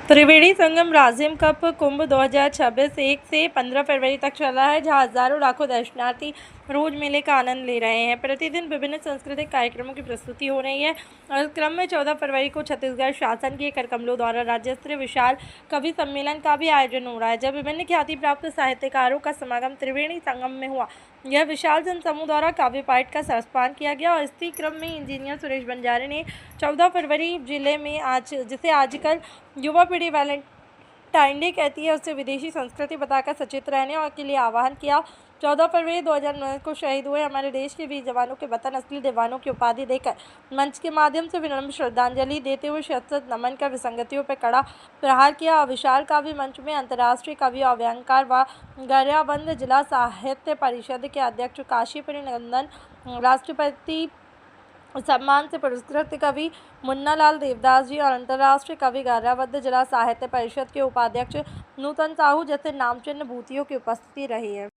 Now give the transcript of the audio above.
Triveni Sangam Rajim cup कुंभ 2026 1 से 15 फरवरी तक चल रहा है, जहां हजारों लाखों दर्शनार्थी रोज मेले का आनंद ले रहे हैं। प्रतिदिन विभिन्न सांस्कृतिक कार्यक्रमों की प्रस्तुति हो रही है और इस क्रम में 14 फरवरी को छत्तीसगढ़ शासन के कर कमलों द्वारा राज्य स्तरीय विशाल कवि सम्मेलन का भी आयोजन हो रहा है, जब विभिन्न ख्याति प्राप्त साहित्यकारों का समागम त्रिवेणी संगम में हुआ। यह विशाल जनसमूह द्वारा काव्य पाठ का सरसपान किया गया और इसी क्रम में इंजीनियर सुरेश बंजारे ने 14 फरवरी जिले में जिसे आजकल युवा पीढ़ी वैलेंटाइन डे कहती है, उससे विदेशी संस्कृति बताकर सचेत रहने और के लिए आह्वान किया। 14 फरवरी 2009 को शहीद हुए हमारे देश के वीर जवानों के वतन असली दीवानों की उपाधि देकर मंच के माध्यम से विनम्र श्रद्धांजलि देते हुए शत नमन कर विसंगतियों पर कड़ा प्रहार किया और विशाल काव्य मंच में अंतर्राष्ट्रीय कवि और व्यंगकार व गरियाबंद जिला साहित्य परिषद के अध्यक्ष काशीपुरी नंदन, राष्ट्रपति सम्मान से पुरस्कृत कवि मुन्नालाल देवदास जी और अंतर्राष्ट्रीय कवि गरियाबंद जिला साहित्य परिषद के उपाध्यक्ष नूतन साहू जैसे नामचीन भूतियों की उपस्थिति रही है।